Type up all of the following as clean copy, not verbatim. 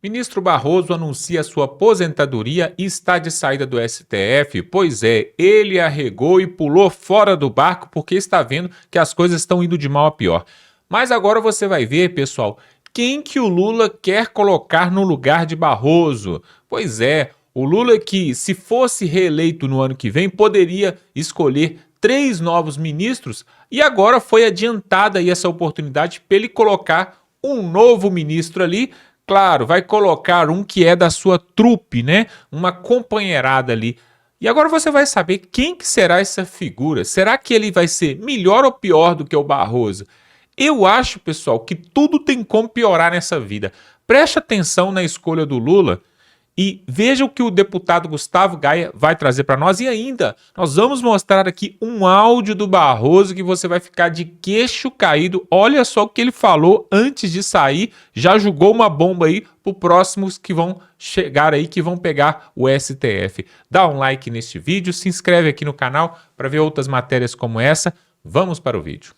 Ministro Barroso anuncia sua aposentadoria e está de saída do STF. Pois é, ele arregou e pulou fora do barco porque está vendo que as coisas estão indo de mal a pior. Mas agora você vai ver, pessoal, quem que o Lula quer colocar no lugar de Barroso. Pois é, o Lula que, se fosse reeleito no ano que vem, poderia escolher 3 novos ministros e agora foi adiantada aí essa oportunidade para ele colocar um novo ministro ali. Claro, vai colocar um que é da sua trupe, né? Uma companheirada ali. E agora você vai saber quem que será essa figura. Será que ele vai ser melhor ou pior do que o Barroso? Eu acho, pessoal, que tudo tem como piorar nessa vida. Preste atenção na escolha do Lula e veja o que o deputado Gustavo Gaia vai trazer para nós. E ainda, nós vamos mostrar aqui um áudio do Barroso que você vai ficar de queixo caído. Olha só o que ele falou antes de sair. Já jogou uma bomba aí para os próximos que vão chegar aí, que vão pegar o STF. Dá um like neste vídeo, se inscreve aqui no canal para ver outras matérias como essa. Vamos para o vídeo.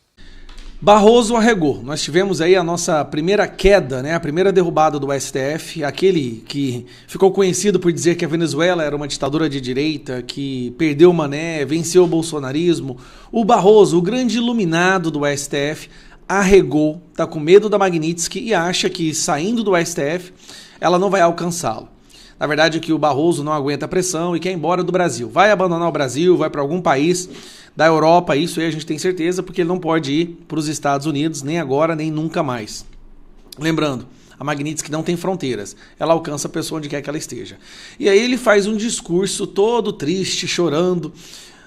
Barroso arregou. Nós tivemos aí a nossa primeira queda, né? A primeira derrubada do STF, aquele que ficou conhecido por dizer que a Venezuela era uma ditadura de direita, que perdeu o Mané, venceu o bolsonarismo. O Barroso, o grande iluminado do STF, arregou, tá com medo da Magnitsky e acha que saindo do STF ela não vai alcançá-lo. Na verdade é que o Barroso não aguenta a pressão e quer ir embora do Brasil. Vai abandonar o Brasil, vai para algum país da Europa, isso aí a gente tem certeza, porque ele não pode ir para os Estados Unidos, nem agora, nem nunca mais. Lembrando, a Magnitsky não tem fronteiras, ela alcança a pessoa onde quer que ela esteja. E aí ele faz um discurso todo triste, chorando,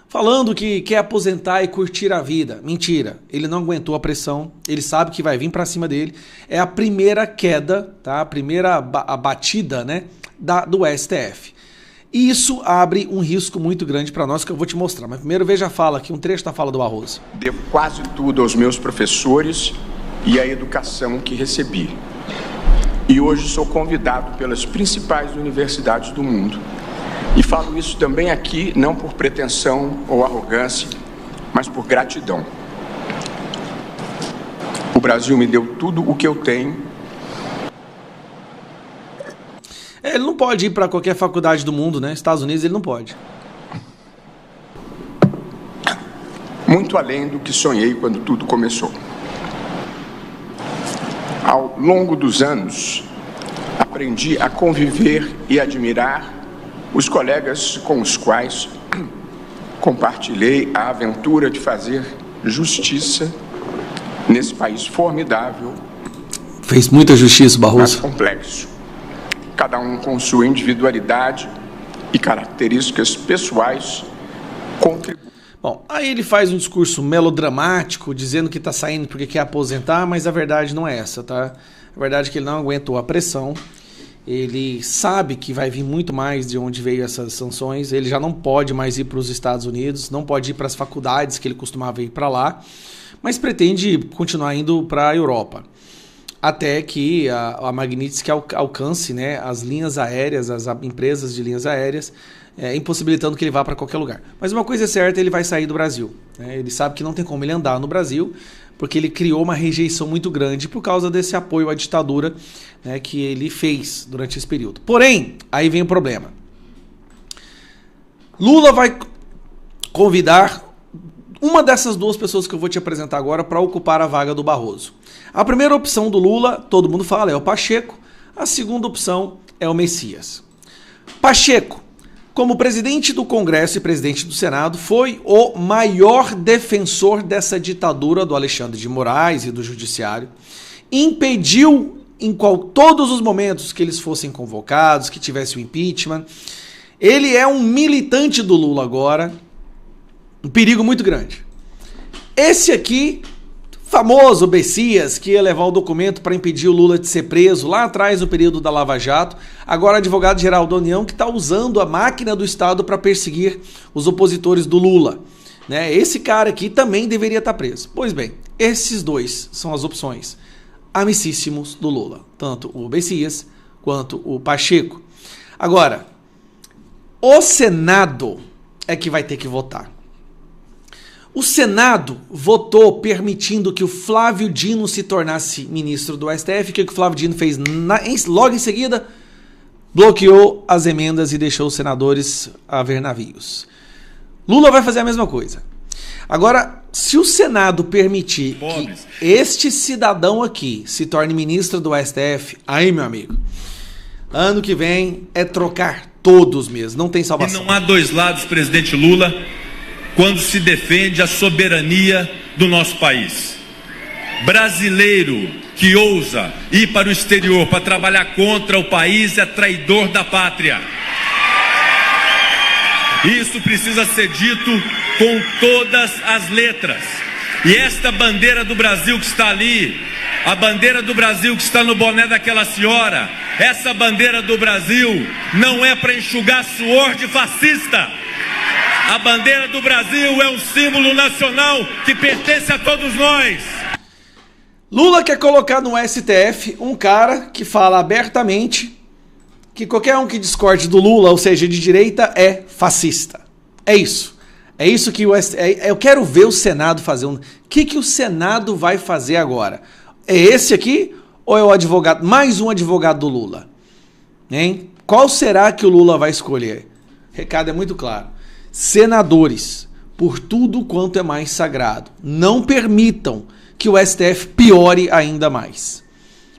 falando que quer aposentar e curtir a vida. Mentira, ele não aguentou a pressão, ele sabe que vai vir para cima dele. É a primeira queda, tá? A primeira batida, né, do STF. E isso abre um risco muito grande para nós, que eu vou te mostrar. Mas primeiro veja a fala aqui, um trecho da fala do Barroso. Devo quase tudo aos meus professores e à educação que recebi. E hoje sou convidado pelas principais universidades do mundo. E falo isso também aqui, não por pretensão ou arrogância, mas por gratidão. O Brasil me deu tudo o que eu tenho. Ele não pode ir para qualquer faculdade do mundo, né? Estados Unidos ele não pode. Muito além do que sonhei quando tudo começou. Ao longo dos anos, aprendi a conviver e admirar os colegas com os quais compartilhei a aventura de fazer justiça nesse país formidável. Fez muita justiça, Barroso. Mas complexo. Cada um com sua individualidade e características pessoais contribuem. Bom, aí ele faz um discurso melodramático, dizendo que está saindo porque quer aposentar, mas a verdade não é essa, tá? A verdade é que ele não aguentou a pressão, ele sabe que vai vir muito mais de onde veio essas sanções, ele já não pode mais ir para os Estados Unidos, não pode ir para as faculdades que ele costumava ir para lá, mas pretende continuar indo para a Europa. Até que a Magnitsky alcance, né, as linhas aéreas, as empresas de linhas aéreas, impossibilitando que ele vá para qualquer lugar. Mas uma coisa é certa, ele vai sair do Brasil. Né? Ele sabe que não tem como ele andar no Brasil, porque ele criou uma rejeição muito grande por causa desse apoio à ditadura, né, que ele fez durante esse período. Porém, aí vem o problema. Lula vai convidar uma dessas duas pessoas que eu vou te apresentar agora para ocupar a vaga do Barroso. A primeira opção do Lula, todo mundo fala, é o Pacheco. A segunda opção é o Messias. Pacheco, como presidente do Congresso e presidente do Senado, foi o maior defensor dessa ditadura do Alexandre de Moraes e do Judiciário. Impediu em todos os momentos que eles fossem convocados, que tivesse o impeachment. Ele é um militante do Lula agora. Um perigo muito grande. Esse aqui, famoso Messias, que ia levar o documento para impedir o Lula de ser preso lá atrás no período da Lava Jato, agora advogado-geral da União, que está usando a máquina do Estado para perseguir os opositores do Lula. Né? Esse cara aqui também deveria estar preso. Pois bem, esses dois são as opções amicíssimos do Lula, tanto o Messias quanto o Pacheco. Agora, o Senado é que vai ter que votar. O Senado votou permitindo que o Flávio Dino se tornasse ministro do STF. O que o Flávio Dino fez logo em seguida? Bloqueou as emendas e deixou os senadores a ver navios. Lula vai fazer a mesma coisa. Agora, se o Senado permitir que este cidadão aqui se torne ministro do STF, aí, meu amigo, ano que vem é trocar todos mesmo, não tem salvação. E não há dois lados, presidente Lula, quando se defende a soberania do nosso país. Brasileiro que ousa ir para o exterior para trabalhar contra o país é traidor da pátria. Isso precisa ser dito com todas as letras. E esta bandeira do Brasil que está ali, a bandeira do Brasil que está no boné daquela senhora, essa bandeira do Brasil não é para enxugar suor de fascista. A bandeira do Brasil é um símbolo nacional que pertence a todos nós. Lula quer colocar no STF um cara que fala abertamente que qualquer um que discorde do Lula, ou seja, de direita, é fascista. É isso. É isso que eu quero ver o Senado fazer. O que o Senado vai fazer agora? É esse aqui ou é o advogado, mais um advogado do Lula? Hein? Qual será que o Lula vai escolher? O recado é muito claro. Senadores, por tudo quanto é mais sagrado, não permitam que o STF piore ainda mais.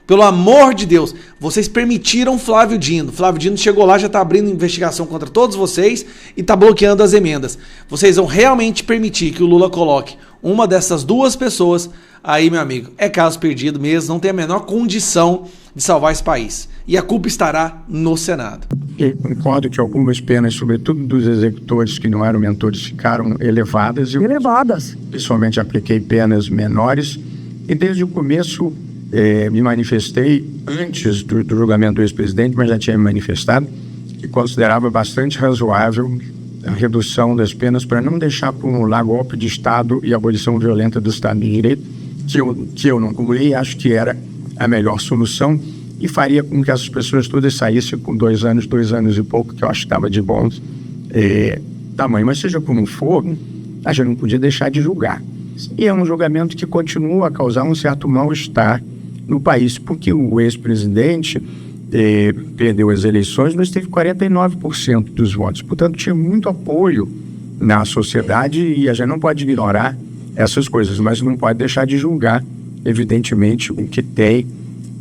Pelo amor de Deus, vocês permitiram Flávio Dino. Flávio Dino chegou lá, já está abrindo investigação contra todos vocês e está bloqueando as emendas. Vocês vão realmente permitir que o Lula coloque uma dessas duas pessoas, aí, meu amigo, é caso perdido mesmo, não tem a menor condição de salvar esse país. E a culpa estará no Senado. Eu concordo que algumas penas, sobretudo dos executores que não eram mentores, ficaram elevadas. Elevadas. Pessoalmente apliquei penas menores e desde o começo me manifestei, antes do julgamento do ex-presidente, mas já tinha me manifestado, que considerava bastante razoável a redução das penas para não deixar acumular golpe de Estado e abolição violenta do Estado de Direito, que eu não cumuli e acho que era a melhor solução e faria com que essas pessoas todas saíssem com 2 anos e pouco, que eu acho que estava de bom tamanho. Mas seja como for, a gente não podia deixar de julgar. E é um julgamento que continua a causar um certo mal-estar no país, porque o ex-presidente perdeu as eleições, mas teve 49% dos votos. Portanto, tinha muito apoio na sociedade e a gente não pode ignorar essas coisas, mas não pode deixar de julgar, evidentemente, o que tem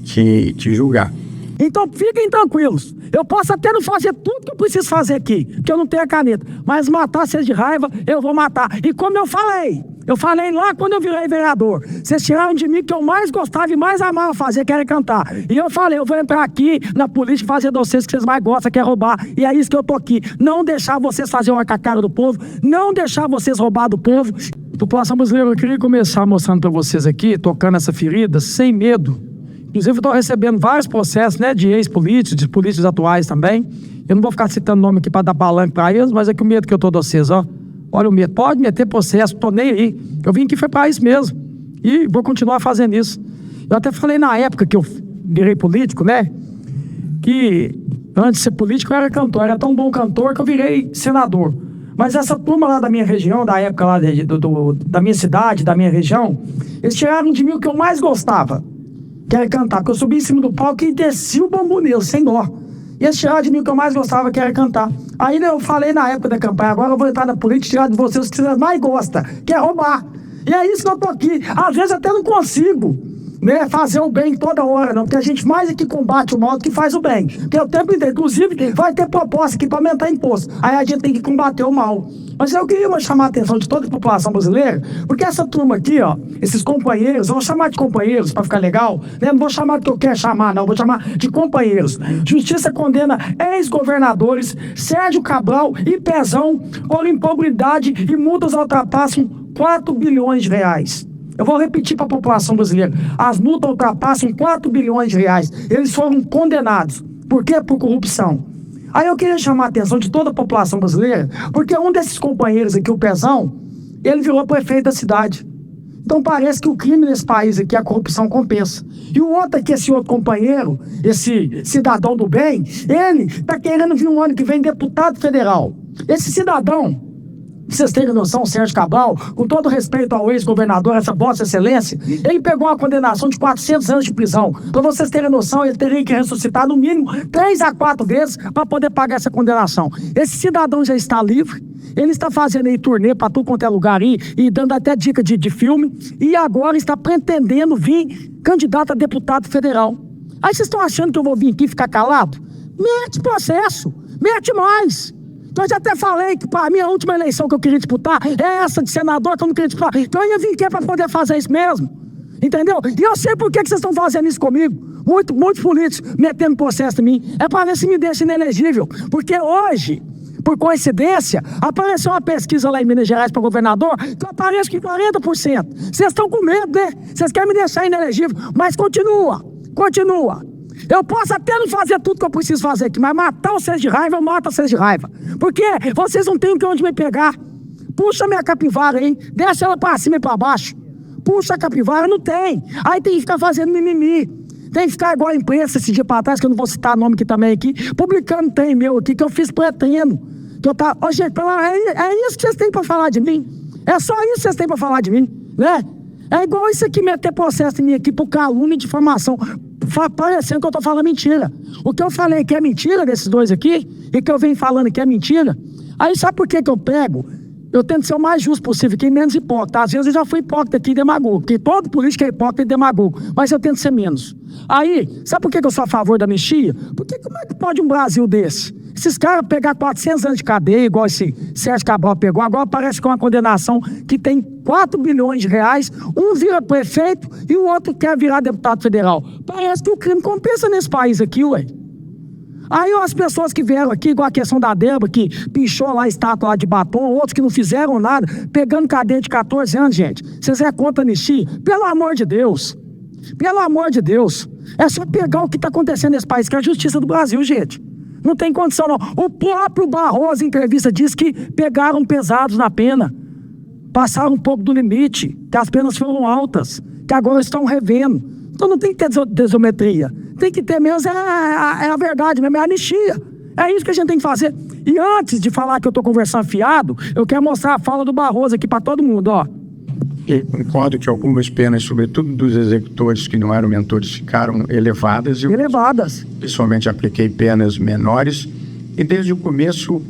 que julgar. Então fiquem tranquilos, eu posso até não fazer tudo que eu preciso fazer aqui, porque eu não tenho a caneta, mas matar vocês de raiva, eu vou matar. E como eu falei lá quando eu virei vereador, vocês tiraram de mim que eu mais gostava e mais amava fazer, que era cantar. E eu falei, eu vou entrar aqui na política e fazer de vocês que vocês mais gostam, que é roubar. E é isso que eu tô aqui, não deixar vocês fazer uma cacada do povo, não deixar vocês roubar do povo. População brasileira, eu queria começar mostrando para vocês aqui, tocando essa ferida, sem medo. Inclusive, eu estou recebendo vários processos, né, de ex-políticos, de políticos atuais também. Eu não vou ficar citando nome aqui para dar palanque para eles, mas é que o medo que eu estou de vocês, ó. Olha o medo. Pode meter processo, tô nem aí. Eu vim aqui foi para isso mesmo. E vou continuar fazendo isso. Eu até falei na época que eu virei político, né, que antes de ser político eu era cantor. Eu era tão bom cantor que eu virei senador. Mas essa turma lá da minha região, da época lá da minha cidade, da minha região, eles tiraram de mim o que eu mais gostava. Que era cantar, porque eu subi em cima do palco e desci o bambu nele, sem dó. E esse tirar de mim o que eu mais gostava, que era cantar. Aí eu falei na época da campanha, agora eu vou entrar na política e tirar de vocês o que vocês mais gostam, que é roubar. E é isso que eu tô aqui. Às vezes até não consigo, né, fazer o bem toda hora, não. Porque a gente mais é que combate o mal do que faz o bem. Porque o tempo inteiro, inclusive, vai ter proposta aqui para aumentar imposto. Aí a gente tem que combater o mal. Mas eu queria chamar a atenção de toda a população brasileira, porque essa turma aqui, ó, esses companheiros, eu vou chamar de companheiros para ficar legal, né? Não vou chamar do que eu quero chamar, não, vou chamar de companheiros. Justiça condena ex-governadores Sérgio Cabral e Pezão por improbidade e multas ultrapassam 4 bilhões de reais. Eu vou repetir para a população brasileira, as multas ultrapassam 4 bilhões de reais. Eles foram condenados. Por quê? Por corrupção. Aí eu queria chamar a atenção de toda a população brasileira, porque um desses companheiros aqui, o Pezão, ele virou prefeito da cidade. Então parece que o crime nesse país aqui, a corrupção compensa. E o outro aqui, esse outro companheiro, esse cidadão do bem, ele está querendo vir um ano que vem deputado federal. Esse cidadão vocês terem noção, o Sérgio Cabral, com todo respeito ao ex-governador, essa vossa excelência, ele pegou uma condenação de 400 anos de prisão. Para vocês terem noção, ele teria que ressuscitar no mínimo 3 a 4 vezes para poder pagar essa condenação. Esse cidadão já está livre, ele está fazendo aí turnê para tudo quanto é lugar aí, e dando até dica de filme, e agora está pretendendo vir candidato a deputado federal. Aí vocês estão achando que eu vou vir aqui ficar calado? Mete processo, mete mais. Eu já até falei que para mim a última eleição que eu queria disputar é essa de senador que eu não queria disputar. Então eu ia vir aqui para poder fazer isso mesmo. Entendeu? E eu sei por que vocês estão fazendo isso comigo. Muitos políticos metendo processo em mim. É para ver se me deixa inelegível. Porque hoje, por coincidência, apareceu uma pesquisa lá em Minas Gerais para governador que eu apareço com 40%. Vocês estão com medo, né? Vocês querem me deixar inelegível. Mas continua. Eu posso até não fazer tudo que eu preciso fazer aqui, mas matar vocês de raiva, eu mato vocês de raiva. Porque vocês não têm onde me pegar. Puxa minha capivara aí, deixa ela pra cima e pra baixo. Puxa a capivara, não tem. Aí tem que ficar fazendo mimimi. Tem que ficar igual a imprensa esse dia pra trás, que eu não vou citar nome aqui também aqui, publicando tem meu aqui, que eu fiz pretendo. Que eu tá... Ô, gente, é isso que vocês têm pra falar de mim. É só isso que vocês têm pra falar de mim, né? É igual isso aqui, meter processo em mim aqui por calúnia e difamação. Parecendo que eu tô falando mentira. O que eu falei que é mentira desses dois aqui, e que eu venho falando que é mentira, aí sabe por que eu pego? Eu tento ser o mais justo possível, que menos hipócrita. Às vezes eu já fui hipócrita aqui e demagogo, porque todo político é hipócrita e demagogo, mas eu tento ser menos. Aí, sabe por que eu sou a favor da anistia? Porque como é que pode um Brasil desse? Esses caras pegar 400 anos de cadeia, igual esse Sérgio Cabral pegou, agora parece que é uma condenação que tem 4 bilhões de reais, um vira prefeito e o outro quer virar deputado federal. Parece que o crime compensa nesse país aqui, ué. Aí as pessoas que vieram aqui, igual a questão da Débora, que pichou lá a estátua lá de batom, outros que não fizeram nada, pegando cadeia de 14 anos, gente. Vocês é contra a anistia? Pelo amor de Deus. Pelo amor de Deus. É só pegar o que está acontecendo nesse país, que é a justiça do Brasil, gente. Não tem condição, não. O próprio Barroso, em entrevista, disse que pegaram pesados na pena. Passaram um pouco do limite, que as penas foram altas, que agora estão revendo. Então não tem que ter desometria. Tem que ter mesmo, é a verdade mesmo, é a anistia. É isso que a gente tem que fazer. E antes de falar que eu estou conversando fiado, eu quero mostrar a fala do Barroso aqui para todo mundo, ó. Eu concordo que algumas penas, sobretudo dos executores que não eram mentores, ficaram elevadas. Elevadas. Pessoalmente apliquei penas menores e desde o começo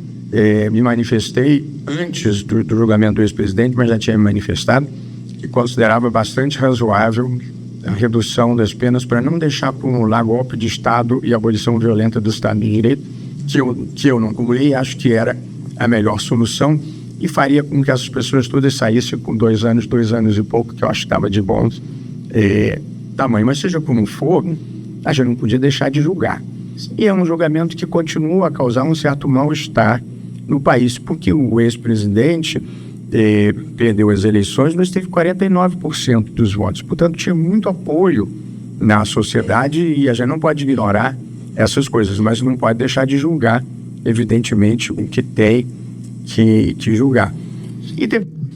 me manifestei, antes do julgamento do ex-presidente, mas já tinha me manifestado, que considerava bastante razoável a redução das penas para não deixar acumular golpe de Estado e abolição violenta do Estado de Direito, que eu não acumulei e acho que era a melhor solução e faria com que essas pessoas todas saíssem com 2 anos e pouco, que eu acho que estava de bom tamanho. Mas seja como for, a gente não podia deixar de julgar. E é um julgamento que continua a causar um certo mal-estar no país, porque o ex-presidente perdeu as eleições, mas teve 49% dos votos. Portanto, tinha muito apoio na sociedade e a gente não pode ignorar essas coisas, mas não pode deixar de julgar, evidentemente, o que tem que julgar.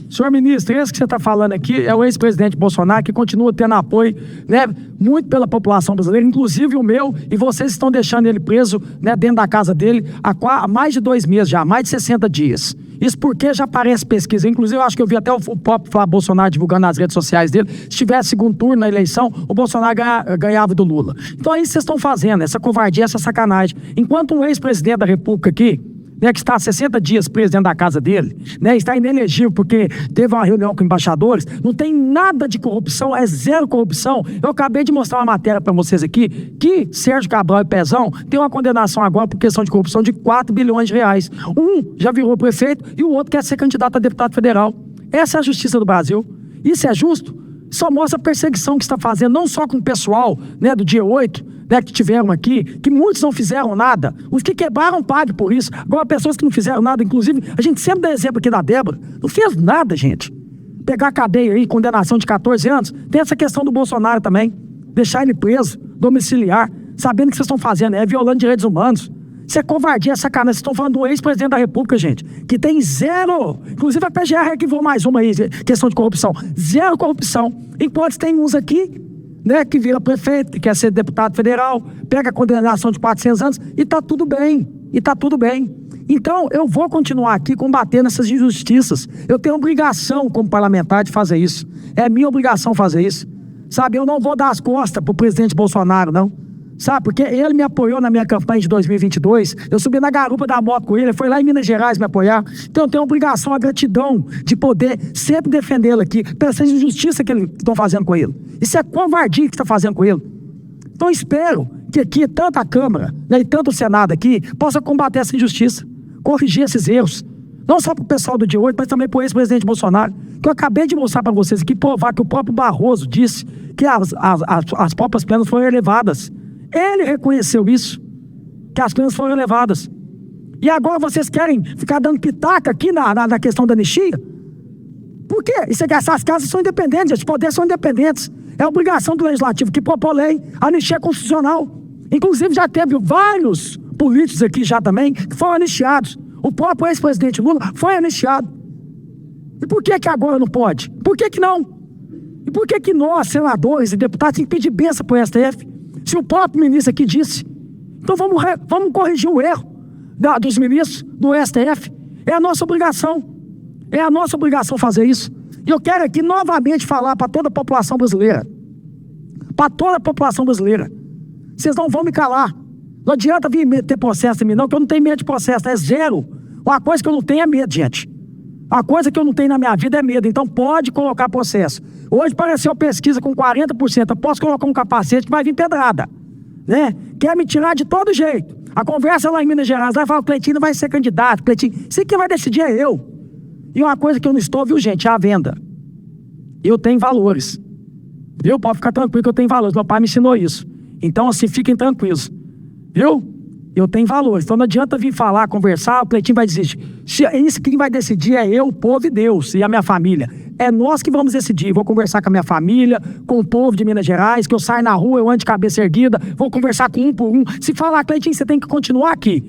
Senhor ministro, esse que você está falando aqui é o ex-presidente Bolsonaro, que continua tendo apoio, né, muito pela população brasileira, inclusive o meu, e vocês estão deixando ele preso, né, dentro da casa dele há mais de 2 meses já, mais de 60 dias. Isso porque já aparece pesquisa. Inclusive, eu acho que eu vi até o próprio Flávio Bolsonaro divulgando nas redes sociais dele. Se tivesse segundo turno na eleição, o Bolsonaro ganhava do Lula. Então é isso que vocês estão fazendo, essa covardia, essa sacanagem. Enquanto um ex-presidente da República aqui, né, que está há 60 dias preso dentro da casa dele, né, está inelegível porque teve uma reunião com embaixadores, não tem nada de corrupção, é zero corrupção. Eu acabei de mostrar uma matéria para vocês aqui, que Sérgio Cabral e Pezão tem uma condenação agora por questão de corrupção de 4 bilhões de reais. Um já virou prefeito e o outro quer ser candidato a deputado federal. Essa é a justiça do Brasil. Isso é justo? Só mostra a perseguição que está fazendo, não só com o pessoal, né, do dia 8, né, que tiveram aqui, que muitos não fizeram nada. Os que quebraram pagam por isso. Agora, pessoas que não fizeram nada, inclusive, a gente sempre dá exemplo aqui da Débora, não fez nada, gente. Pegar a cadeia aí, condenação de 14 anos, tem essa questão do Bolsonaro também. Deixar ele preso, domiciliar, sabendo o que vocês estão fazendo, é violando direitos humanos. Isso é covardia, é sacanagem. Vocês estão falando do ex-presidente da República, gente, que tem zero. Inclusive a PGR arquivou mais uma aí, questão de corrupção. Zero corrupção. Enquanto tem uns aqui, né, que vira prefeito, que quer ser deputado federal, pega a condenação de 400 anos e tá tudo bem. E tá tudo bem. Então, eu vou continuar aqui combatendo essas injustiças. Eu tenho obrigação como parlamentar de fazer isso. É minha obrigação fazer isso. Sabe, eu não vou dar as costas pro presidente Bolsonaro, não. Sabe, porque ele me apoiou na minha campanha de 2022. Eu subi na garupa da moto com ele foi lá em Minas Gerais me apoiar. Então eu tenho a obrigação, a gratidão de poder sempre defendê-lo aqui, pela essa injustiça que estão fazendo com ele. Isso é covardia que está fazendo com ele. Então espero que aqui, tanto a Câmara, né, e tanto o Senado aqui, possa combater essa injustiça, corrigir esses erros. Não só para o pessoal do dia 8, mas também para o ex-presidente Bolsonaro, que eu acabei de mostrar para vocês aqui, provar que o próprio Barroso disse que as próprias penas foram elevadas. Ele reconheceu isso, que as penas foram elevadas. E agora vocês querem ficar dando pitaca aqui na questão da anistia? Por quê? Essas casas são independentes, os poderes são independentes. É obrigação do Legislativo que propor lei, a anistia é constitucional. Inclusive já teve vários políticos aqui já também que foram anistiados. O próprio ex-presidente Lula foi anistiado. E por que agora não pode? Por que não? E por que nós, senadores e deputados, temos que pedir bênção para o STF? Se o próprio ministro aqui disse. Então vamos corrigir o erro dos ministros do STF. É a nossa obrigação. É a nossa obrigação fazer isso. E eu quero aqui novamente falar para toda a população brasileira. Para toda a população brasileira. Vocês não vão me calar. Não adianta vir ter processo em mim, não, que eu não tenho medo de processo. É zero. Uma coisa que eu não tenho é medo, gente. Uma coisa que eu não tenho na minha vida é medo. Então pode colocar processo. Hoje apareceu pesquisa com 40%. Eu posso colocar um capacete que vai vir pedrada. Né? Quer me tirar de todo jeito. A conversa lá em Minas Gerais, lá fala, o Cleitinho não vai ser candidato. Cleitinho, isso quem vai decidir é eu. E uma coisa que eu não estou, viu, gente, é a venda. Eu tenho valores. Viu? Pode ficar tranquilo que eu tenho valores. Meu pai me ensinou isso. Então, assim, fiquem tranquilos. Viu? Eu tenho valores. Então não adianta vir falar, conversar, o Cleitinho vai decidir. Isso quem vai decidir é eu, o povo e Deus, e a minha família. É nós que vamos decidir. Vou conversar com a minha família, com o povo de Minas Gerais, que eu saio na rua, eu ando de cabeça erguida, vou conversar com um por um. Se falar, Cleitinho, você tem que continuar aqui,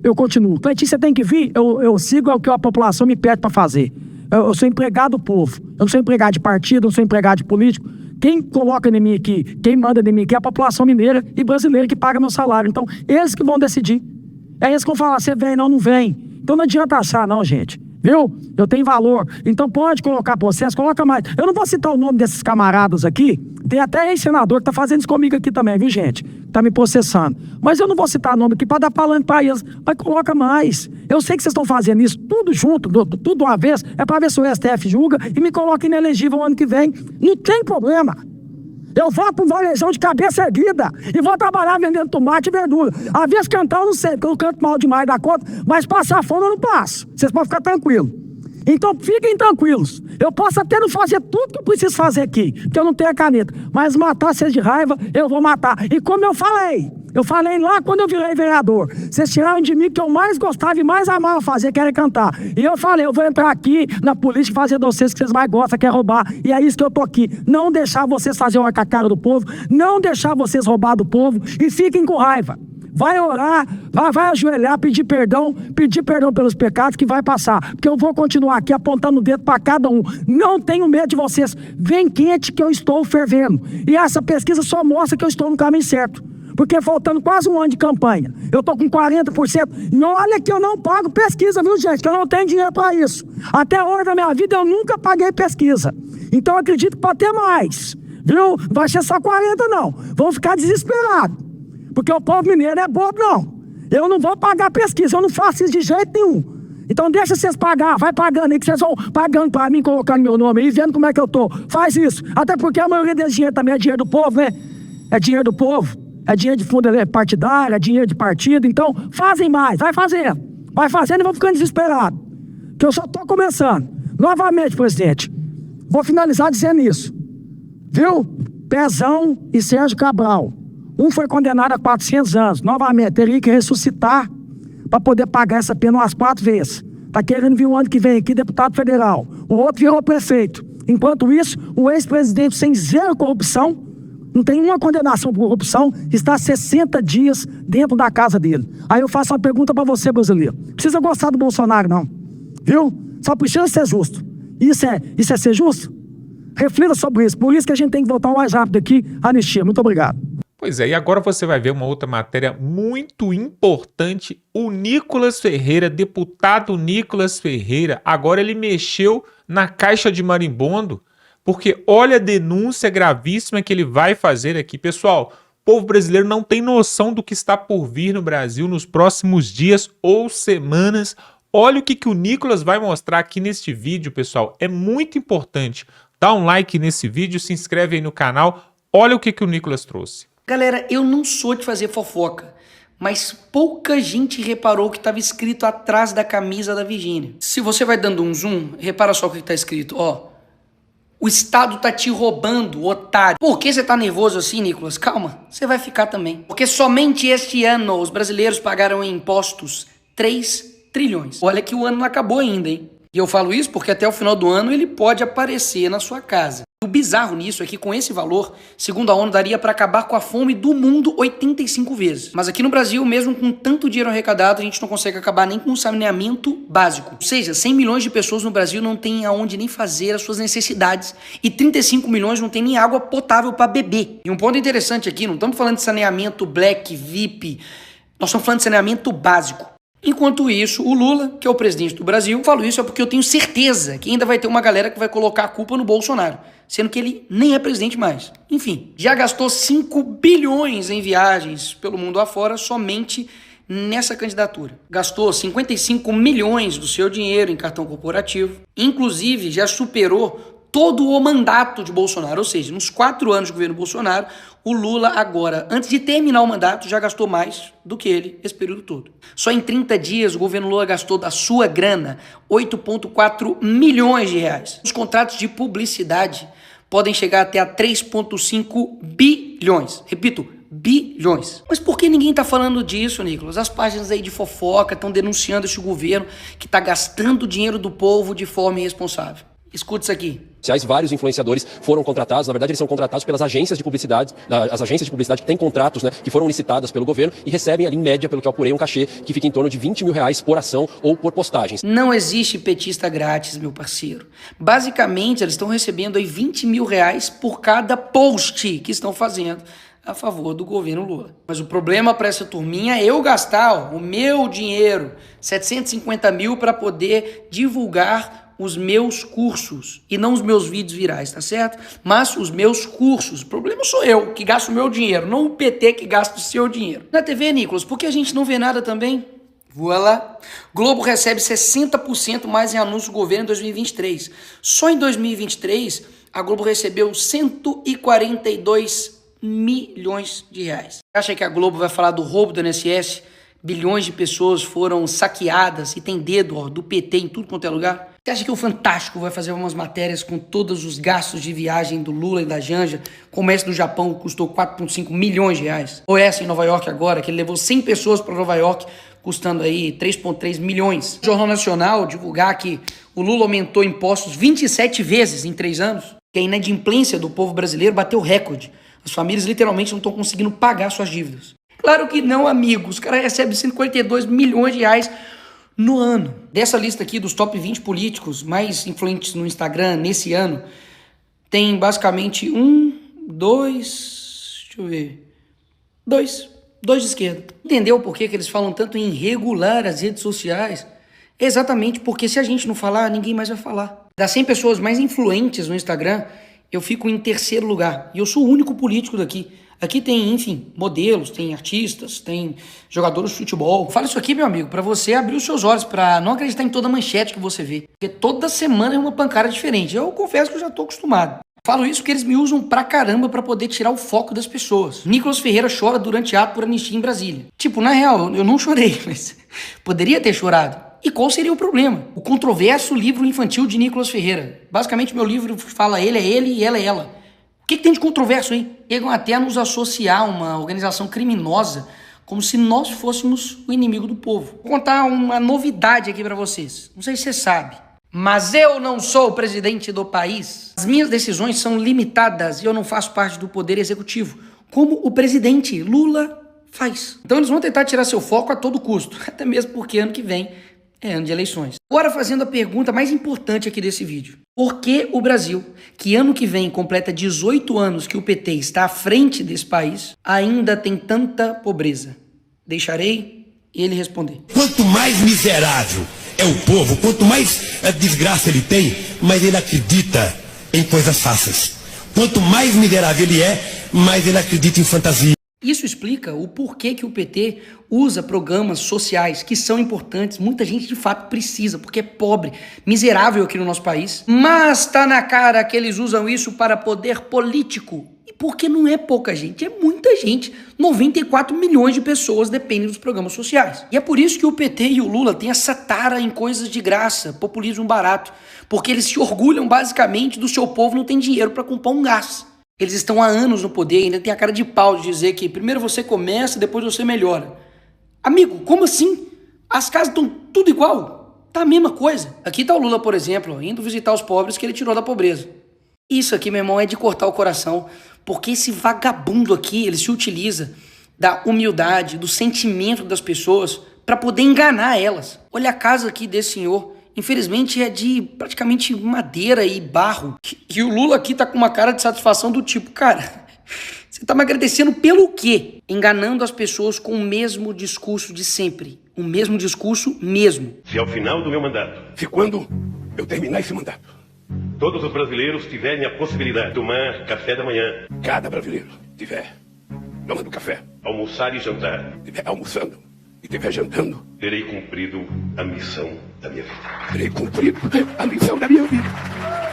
eu continuo. Cleitinho, você tem que vir, eu sigo o que a população me pede para fazer. Eu sou empregado do povo. Eu não sou empregado de partido, não sou empregado de político. Quem coloca em mim aqui, quem manda em mim aqui é a população mineira e brasileira que paga meu salário. Então, eles que vão decidir. É eles que vão falar, você vem, não vem. Então não adianta achar, não, gente. Viu? Eu tenho valor. Então pode colocar processo, coloca mais. Eu não vou citar o nome desses camaradas aqui. Tem até ex-senador que tá fazendo isso comigo aqui também, viu, gente? Tá me processando. Mas eu não vou citar nome aqui para dar falando para eles. Mas coloca mais. Eu sei que vocês estão fazendo isso tudo junto, tudo de uma vez. É para ver se o STF julga e me coloca inelegível o ano que vem. Não tem problema. Eu vou para um varejão de cabeça erguida e vou trabalhar vendendo tomate e verdura. Às vezes cantar eu não sei, porque eu canto mal demais da conta, mas passar fome eu não passo. Vocês podem ficar tranquilos. Então fiquem tranquilos. Eu posso até não fazer tudo que eu preciso fazer aqui, porque eu não tenho a caneta. Mas matar vocês de raiva, eu vou matar. E como eu falei lá quando eu virei vereador, vocês tiraram de mim que eu mais gostava e mais amava fazer, que era cantar. E eu falei, eu vou entrar aqui na política e fazer de vocês que vocês mais gostam, que é roubar. E é isso que eu tô aqui. Não deixar vocês fazer uma cacada do povo, não deixar vocês roubar do povo e fiquem com raiva. Vai orar, vai ajoelhar, pedir perdão pelos pecados que vai passar. Porque eu vou continuar aqui apontando o dedo para cada um. Não tenho medo de vocês. Vem quente que eu estou fervendo. E essa pesquisa só mostra que eu estou no caminho certo. Porque faltando quase um ano de campanha, eu estou com 40%. Não, olha que eu não pago pesquisa, viu, gente? Que eu não tenho dinheiro para isso. Até hoje da minha vida eu nunca paguei pesquisa. Então eu acredito que pode ter mais. Viu? Não vai ser só 40, não. Vão ficar desesperados. Porque o povo mineiro é bobo, não. Eu não vou pagar pesquisa, eu não faço isso de jeito nenhum. Então deixa vocês pagar, vai pagando aí, que vocês vão pagando pra mim, colocando meu nome aí, vendo como é que eu tô. Faz isso. Até porque a maioria desse dinheiro também é dinheiro do povo, né? É dinheiro do povo. É dinheiro de fundo partidário, é dinheiro de partido. Então fazem mais, vai fazendo. Vai fazendo e vão ficando desesperados. Que eu só tô começando. Novamente, presidente, vou finalizar dizendo isso. Viu? Pezão e Sérgio Cabral. Um foi condenado a 400 anos. Novamente, teria que ressuscitar para poder pagar essa pena umas 4 vezes. Está querendo vir o ano que vem aqui, deputado federal. O outro virou prefeito. Enquanto isso, o ex-presidente sem zero corrupção, não tem uma condenação por corrupção, está 60 dias dentro da casa dele. Aí eu faço uma pergunta para você, brasileiro. Precisa gostar do Bolsonaro, não. Viu? Só precisa ser justo. Isso é ser justo? Reflita sobre isso. Por isso que a gente tem que voltar o mais rápido aqui, anistia. Muito obrigado. Pois é, e agora você vai ver uma outra matéria muito importante. O Nicolas Ferreira, deputado Nicolas Ferreira, agora ele mexeu na caixa de marimbondo, porque olha a denúncia gravíssima que ele vai fazer aqui. Pessoal, o povo brasileiro não tem noção do que está por vir no Brasil nos próximos dias ou semanas. Olha o que o Nicolas vai mostrar aqui neste vídeo, pessoal. É muito importante. Dá um like nesse vídeo, se inscreve aí no canal. Olha o que o Nicolas trouxe. Galera, eu não sou de fazer fofoca, mas pouca gente reparou o que estava escrito atrás da camisa da Virgínia. Se você vai dando um zoom, repara só o que está escrito, ó. O Estado tá te roubando, otário. Por que você tá nervoso assim, Nicolas? Calma, você vai ficar também. Porque somente este ano os brasileiros pagaram em impostos 3 trilhões. Olha que o ano não acabou ainda, hein? E eu falo isso porque até o final do ano ele pode aparecer na sua casa. O bizarro nisso é que com esse valor, segundo a ONU, daria para acabar com a fome do mundo 85 vezes. Mas aqui no Brasil, mesmo com tanto dinheiro arrecadado, a gente não consegue acabar nem com o saneamento básico. Ou seja, 100 milhões de pessoas no Brasil não têm aonde nem fazer as suas necessidades e 35 milhões não têm nem água potável para beber. E um ponto interessante aqui, não estamos falando de saneamento black, VIP, nós estamos falando de saneamento básico. Enquanto isso, o Lula, que é o presidente do Brasil, falo isso é porque eu tenho certeza que ainda vai ter uma galera que vai colocar a culpa no Bolsonaro, sendo que ele nem é presidente mais. Enfim, já gastou 5 bilhões em viagens pelo mundo afora somente nessa candidatura. Gastou 55 milhões do seu dinheiro em cartão corporativo, inclusive já superou todo o mandato de Bolsonaro, ou seja, nos 4 anos de governo Bolsonaro, o Lula agora, antes de terminar o mandato, já gastou mais do que ele esse período todo. Só em 30 dias o governo Lula gastou da sua grana 8,4 milhões de reais. Os contratos de publicidade podem chegar até a 3,5 bilhões. Repito, bilhões. Mas por que ninguém tá falando disso, Nicolas? As páginas aí de fofoca estão denunciando esse governo que tá gastando o dinheiro do povo de forma irresponsável. Escuta isso aqui. Vários influenciadores foram contratados, na verdade eles são contratados pelas agências de publicidade, as agências de publicidade que têm contratos, né, que foram licitadas pelo governo e recebem ali em média, pelo que eu apurei, um cachê que fica em torno de 20 mil reais por ação ou por postagens. Não existe petista grátis, meu parceiro. Basicamente eles estão recebendo aí 20 mil reais por cada post que estão fazendo a favor do governo Lula. Mas o problema para essa turminha é eu gastar o meu dinheiro, 750 mil, para poder divulgar os meus cursos e não os meus vídeos virais, tá certo? Mas os meus cursos. O problema sou eu que gasto o meu dinheiro, não o PT que gasta o seu dinheiro. Na TV, Nicolas, por que a gente não vê nada também? Voilà. Globo recebe 60% mais em anúncios do governo em 2023. Só em 2023, a Globo recebeu 142 milhões de reais. Acha que a Globo vai falar do roubo do INSS? Bilhões de pessoas foram saqueadas e tem dedo do PT em tudo quanto é lugar? Você acha que o Fantástico vai fazer umas matérias com todos os gastos de viagem do Lula e da Janja, como essa do Japão, que custou 4,5 milhões de reais? Ou essa em Nova York agora, que ele levou 100 pessoas para Nova York, custando aí 3,3 milhões. O Jornal Nacional divulgar que o Lula aumentou impostos 27 vezes em 3 anos, que a inadimplência do povo brasileiro bateu recorde. As famílias literalmente não estão conseguindo pagar suas dívidas. Claro que não, amigos. Os caras recebem 142 milhões de reais no ano. Dessa lista aqui dos top 20 políticos mais influentes no Instagram nesse ano, tem basicamente dois de esquerda. Entendeu por que eles falam tanto em regular as redes sociais? É exatamente porque se a gente não falar, ninguém mais vai falar. Das 100 pessoas mais influentes no Instagram, eu fico em 3º lugar. E eu sou o único político daqui. Aqui tem, enfim, modelos, tem artistas, tem jogadores de futebol. Fala isso aqui, meu amigo, pra você abrir os seus olhos, pra não acreditar em toda manchete que você vê. Porque toda semana é uma pancada diferente. Eu confesso que eu já tô acostumado. Falo isso porque eles me usam pra caramba pra poder tirar o foco das pessoas. Nicolas Ferreira chora durante ato por anistia em Brasília. Tipo, na real, eu não chorei, mas poderia ter chorado. E qual seria o problema? O controverso livro infantil de Nicolas Ferreira. Basicamente, meu livro fala ele é ele e ela é ela. O que tem de controverso aí? Chegam até a nos associar a uma organização criminosa como se nós fôssemos o inimigo do povo. Vou contar uma novidade aqui pra vocês. Não sei se você sabe, mas eu não sou o presidente do país. As minhas decisões são limitadas e eu não faço parte do poder executivo, como o presidente Lula faz. Então eles vão tentar tirar seu foco a todo custo, até mesmo porque ano que vem É ano de eleições. Agora fazendo a pergunta mais importante aqui desse vídeo. Por que o Brasil, que ano que vem completa 18 anos que o PT está à frente desse país, ainda tem tanta pobreza? Deixarei ele responder. Quanto mais miserável é o povo, quanto mais desgraça ele tem, mais ele acredita em coisas fáceis. Quanto mais miserável ele é, mais ele acredita em fantasia. Isso explica o porquê que o PT usa programas sociais que são importantes. Muita gente de fato precisa, porque é pobre, miserável aqui no nosso país. Mas tá na cara que eles usam isso para poder político. E porque não é pouca gente, é muita gente. 94 milhões de pessoas dependem dos programas sociais. E é por isso que o PT e o Lula têm essa tara em coisas de graça, populismo barato. Porque eles se orgulham basicamente do seu povo não tem dinheiro para comprar um gás. Eles estão há anos no poder e ainda tem a cara de pau de dizer que primeiro você começa, depois você melhora. Amigo, como assim? As casas estão tudo igual. Tá a mesma coisa. Aqui tá o Lula, por exemplo, indo visitar os pobres que ele tirou da pobreza. Isso aqui, meu irmão, é de cortar o coração. Porque esse vagabundo aqui, ele se utiliza da humildade, do sentimento das pessoas para poder enganar elas. Olha a casa aqui desse senhor. Infelizmente é de praticamente madeira e barro. E o Lula aqui tá com uma cara de satisfação do tipo, cara, você tá me agradecendo pelo quê? Enganando as pessoas com o mesmo discurso de sempre. O mesmo discurso mesmo. Se ao final do meu mandato, Se quando eu terminar esse mandato, todos os brasileiros tiverem a possibilidade de tomar café da manhã, cada brasileiro tiver tomando café, almoçar e jantar, tiver almoçando e tiver jantando, terei cumprido a missão da minha vida. terei cumprido a missão da minha vida.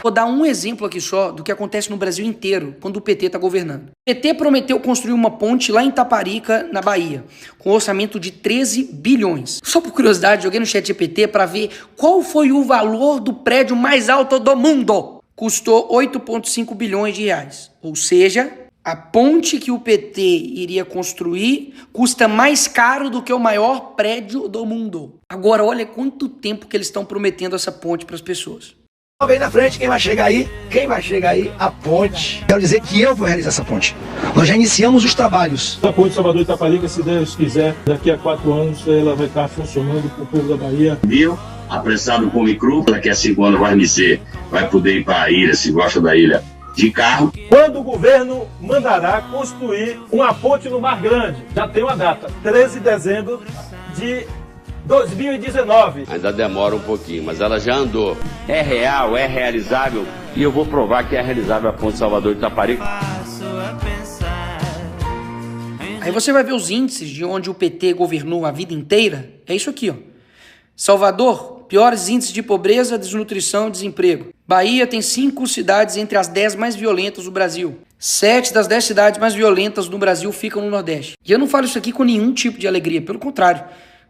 Vou dar um exemplo aqui só do que acontece no Brasil inteiro quando o PT tá governando. O PT prometeu construir uma ponte lá em Taparica, na Bahia, com um orçamento de 13 bilhões. Só por curiosidade, joguei no chat GPT para ver qual foi o valor do prédio mais alto do mundo. Custou 8,5 bilhões de reais. Ou seja, a ponte que o PT iria construir custa mais caro do que o maior prédio do mundo. Agora, olha quanto tempo que eles estão prometendo essa ponte para as pessoas. Vem na frente, quem vai chegar aí? Quem vai chegar aí? A ponte. Quero dizer que eu vou realizar essa ponte. Nós já iniciamos os trabalhos. A ponte Salvador Itaparica, se Deus quiser, daqui a 4 anos ela vai estar funcionando para o povo da Bahia. Viu? Apressado com o micro, daqui a 5 anos vai me ser. Vai poder ir para a ilha, se gosta da ilha, de carro. Quando o governo mandará construir uma ponte no Mar Grande? Já tem uma data, 13 de dezembro de 2019. Ainda demora um pouquinho, mas ela já andou. É real, é realizável, e eu vou provar que é realizável a ponte Salvador Itaparica. Aí você vai ver os índices de onde o PT governou a vida inteira. É isso aqui, ó. Salvador, piores índices de pobreza, desnutrição e desemprego. Bahia tem 5 cidades entre as 10 mais violentas do Brasil. 7 das 10 cidades mais violentas do Brasil ficam no Nordeste. E eu não falo isso aqui com nenhum tipo de alegria, pelo contrário.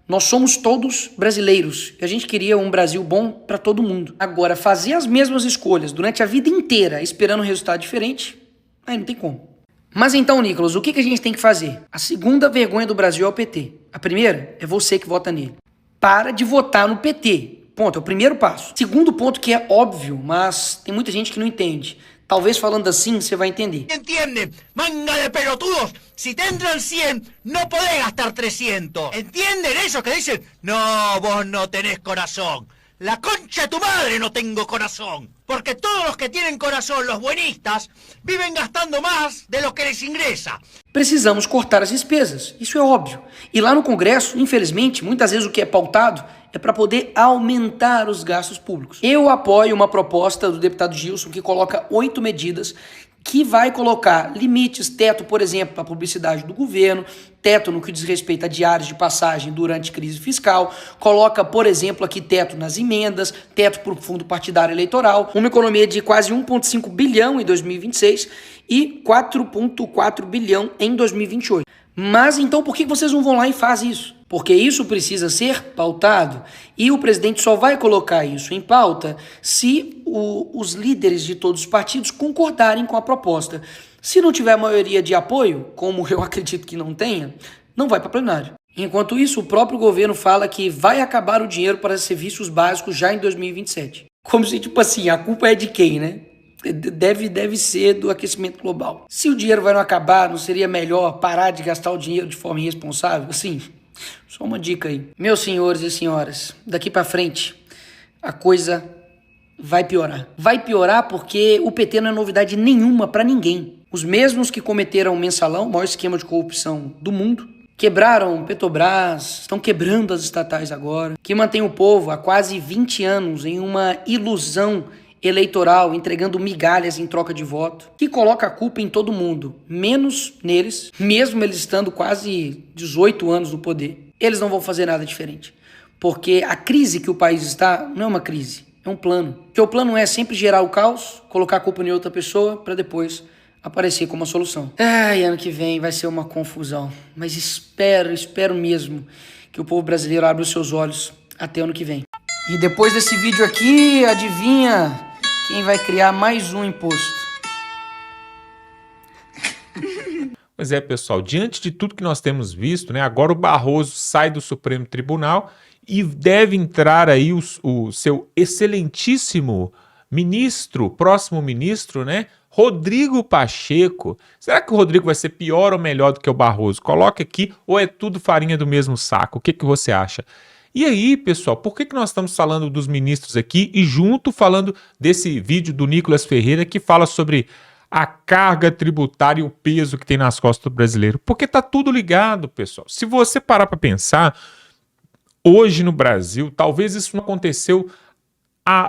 Nós somos todos brasileiros e a gente queria um Brasil bom para todo mundo. Agora, fazer as mesmas escolhas durante a vida inteira esperando um resultado diferente, aí não tem como. Mas então, Nicolas, o que a gente tem que fazer? A segunda vergonha do Brasil é o PT. A primeira é você que vota nele. Para de votar no PT. Ponto, é o primeiro passo. Segundo ponto que é óbvio, mas tem muita gente que não entende. Talvez falando assim você vai entender. Entienden, manga de pelotudos, si te entran 100, no podés gastar 300. ¿Entienden eso que dicen? No, vos no tenés corazón. La concha de tu madre no tengo corazón. Porque todos los que tienen corazón, los buenistas, viven gastando más de lo que les ingresa. Precisamos cortar as despesas, isso é óbvio. E lá no Congresso, infelizmente, muitas vezes o que é pautado é para poder aumentar os gastos públicos. Eu apoio uma proposta do deputado Gilson que coloca 8 medidas que vai colocar limites, teto, por exemplo, para a publicidade do governo, teto no que diz respeito a diários de passagem durante crise fiscal, coloca, por exemplo, aqui teto nas emendas, teto para o fundo partidário eleitoral, uma economia de quase 1,5 bilhão em 2026 e 4,4 bilhão em 2028. Mas então por que vocês não vão lá e fazem isso? Porque isso precisa ser pautado e o presidente só vai colocar isso em pauta se os líderes de todos os partidos concordarem com a proposta. Se não tiver maioria de apoio, como eu acredito que não tenha, não vai para plenário. Enquanto isso, o próprio governo fala que vai acabar o dinheiro para serviços básicos já em 2027. Como se, tipo assim, a culpa é de quem, né? Deve ser do aquecimento global. Se o dinheiro vai não acabar, não seria melhor parar de gastar o dinheiro de forma irresponsável? Assim, Só uma dica aí. Meus senhores e senhoras, daqui pra frente, a coisa vai piorar. Vai piorar porque o PT não é novidade nenhuma pra ninguém. Os mesmos que cometeram o mensalão, o maior esquema de corrupção do mundo, quebraram Petrobras, estão quebrando as estatais agora, que mantém o povo há quase 20 anos em uma ilusão eleitoral, entregando migalhas em troca de voto, que coloca a culpa em todo mundo, menos neles, mesmo eles estando quase 18 anos no poder. Eles não vão fazer nada diferente, porque a crise que o país está não é uma crise, é um plano. Porque o plano é sempre gerar o caos, colocar a culpa em outra pessoa, para depois aparecer como uma solução. Ano que vem vai ser uma confusão, mas espero mesmo que o povo brasileiro abra os seus olhos até ano que vem. E depois desse vídeo aqui, adivinha quem vai criar mais um imposto? Pois é, pessoal, diante de tudo que nós temos visto, né, agora o Barroso sai do Supremo Tribunal e deve entrar aí o seu excelentíssimo ministro, próximo ministro, né, Rodrigo Pacheco. Será que o Rodrigo vai ser pior ou melhor do que o Barroso? Coloque aqui, ou é tudo farinha do mesmo saco? O que você acha? E aí, pessoal, por que nós estamos falando dos ministros aqui e junto falando desse vídeo do Nicolas Ferreira que fala sobre a carga tributária e o peso que tem nas costas do brasileiro? Porque tá tudo ligado, pessoal. Se você parar para pensar, hoje no Brasil, talvez isso não aconteceu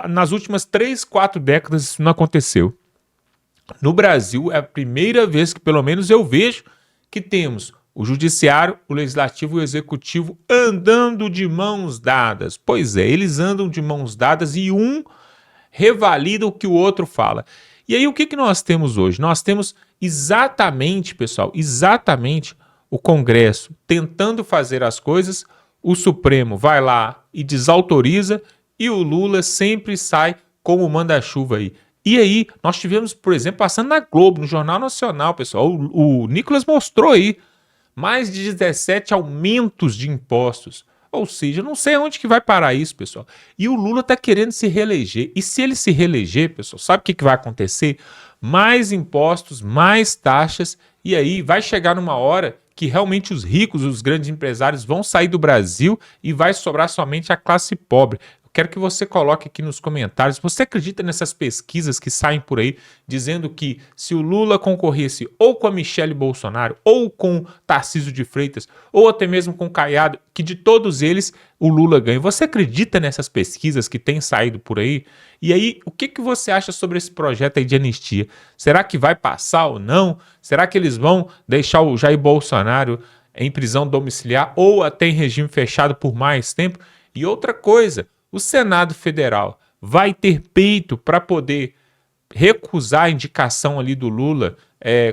nas últimas 3, 4 décadas, isso não aconteceu. No Brasil, é a primeira vez que pelo menos eu vejo que temos o judiciário, o legislativo e o executivo andando de mãos dadas. Pois é, eles andam de mãos dadas e um revalida o que o outro fala. E aí o que nós temos hoje? Nós temos exatamente, pessoal, exatamente o Congresso tentando fazer as coisas, o Supremo vai lá e desautoriza e o Lula sempre sai como manda-chuva aí. E aí nós tivemos, por exemplo, passando na Globo, no Jornal Nacional, pessoal, o Nicolas mostrou aí, mais de 17 aumentos de impostos. Ou seja, não sei aonde que vai parar isso, pessoal. E o Lula está querendo se reeleger. E se ele se reeleger, pessoal, sabe o que vai acontecer? Mais impostos, mais taxas. E aí vai chegar numa hora que realmente os ricos, os grandes empresários vão sair do Brasil e vai sobrar somente a classe pobre. Quero que você coloque aqui nos comentários, você acredita nessas pesquisas que saem por aí, dizendo que se o Lula concorresse ou com a Michele Bolsonaro, ou com Tarcísio de Freitas, ou até mesmo com Caiado, que de todos eles o Lula ganha? Você acredita nessas pesquisas que têm saído por aí? E aí, o que você acha sobre esse projeto aí de anistia? Será que vai passar ou não? Será que eles vão deixar o Jair Bolsonaro em prisão domiciliar ou até em regime fechado por mais tempo? E outra coisa, o Senado Federal vai ter peito para poder recusar a indicação ali do Lula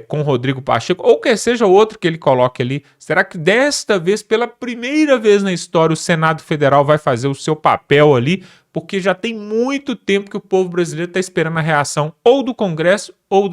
com Rodrigo Pacheco, ou quer seja outro que ele coloque ali? Será que desta vez, pela primeira vez na história, o Senado Federal vai fazer o seu papel ali? Porque já tem muito tempo que o povo brasileiro está esperando a reação ou do Congresso ou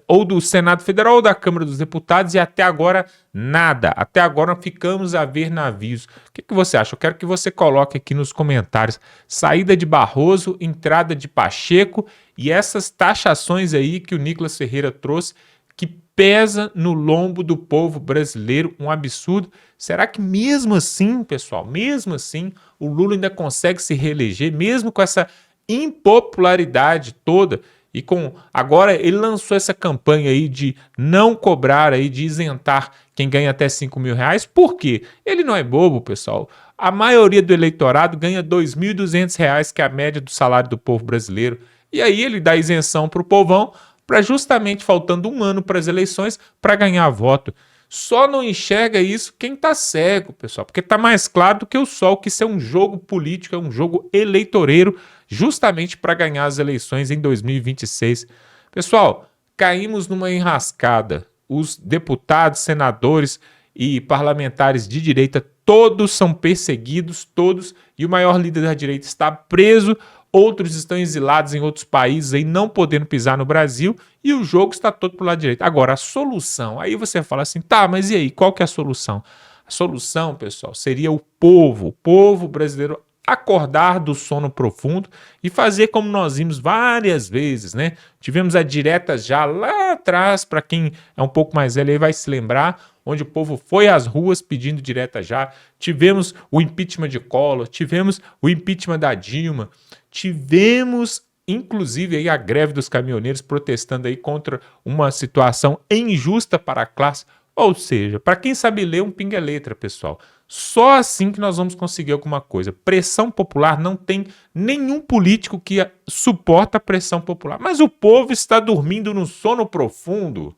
ou do Senado Federal ou da Câmara dos Deputados, e até agora nada. Até agora ficamos a ver navios. O que você acha? Eu quero que você coloque aqui nos comentários. Saída de Barroso, entrada de Pacheco e essas taxações aí que o Nicolas Ferreira trouxe, que pesa no lombo do povo brasileiro, um absurdo. Será que mesmo assim, pessoal, mesmo assim, o Lula ainda consegue se reeleger, mesmo com essa impopularidade toda? E agora ele lançou essa campanha aí de não cobrar, aí, de isentar quem ganha até R$5.000. Por quê? Ele não é bobo, pessoal. A maioria do eleitorado ganha R$2.200, que é a média do salário do povo brasileiro. E aí ele dá isenção para o povão, para justamente faltando um ano para as eleições, para ganhar voto. Só não enxerga isso quem está cego, pessoal, porque está mais claro do que o sol que isso é um jogo político, é um jogo eleitoreiro, justamente para ganhar as eleições em 2026. Pessoal, caímos numa enrascada. Os deputados, senadores e parlamentares de direita, todos são perseguidos, todos, e o maior líder da direita está preso, outros estão exilados em outros países, aí não podendo pisar no Brasil, e o jogo está todo pro lado direito. Agora, a solução, aí você fala assim, tá, mas e aí, qual que é a solução? A solução, pessoal, seria o povo brasileiro acordar do sono profundo e fazer como nós vimos várias vezes, né? Tivemos a direta já lá atrás, para quem é um pouco mais velho aí vai se lembrar, onde o povo foi às ruas pedindo direta já. Tivemos o impeachment de Collor, tivemos o impeachment da Dilma, tivemos inclusive aí a greve dos caminhoneiros protestando aí contra uma situação injusta para a classe. Ou seja, para quem sabe ler, um pinga letra, pessoal. Só assim que nós vamos conseguir alguma coisa. Pressão popular, não tem nenhum político que suporta a pressão popular. Mas o povo está dormindo num sono profundo,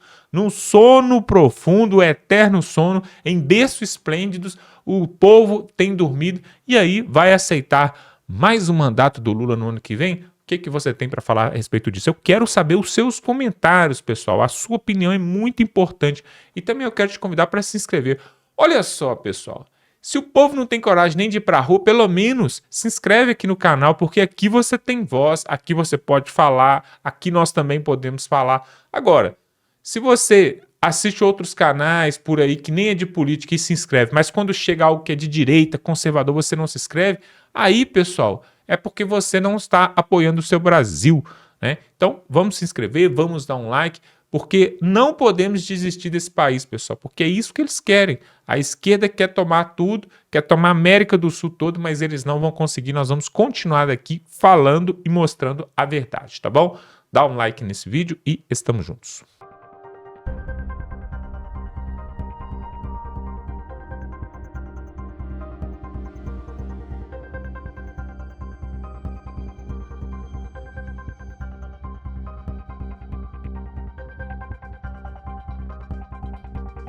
eterno sono, em berço esplêndidos. O povo tem dormido e aí vai aceitar mais um mandato do Lula no ano que vem? O que você tem para falar a respeito disso? Eu quero saber os seus comentários, pessoal. A sua opinião é muito importante. E também eu quero te convidar para se inscrever. Olha só, pessoal. Se o povo não tem coragem nem de ir para a rua, pelo menos se inscreve aqui no canal, porque aqui você tem voz, aqui você pode falar, aqui nós também podemos falar. Agora, se você assiste outros canais por aí que nem é de política e se inscreve, mas quando chega algo que é de direita, conservador, você não se inscreve, aí, pessoal, é porque você não está apoiando o seu Brasil, né? Então, vamos se inscrever, vamos dar um like, porque não podemos desistir desse país, pessoal, porque é isso que eles querem. A esquerda quer tomar tudo, quer tomar a América do Sul todo, mas eles não vão conseguir. Nós vamos continuar aqui falando e mostrando a verdade, tá bom? Dá um like nesse vídeo e estamos juntos.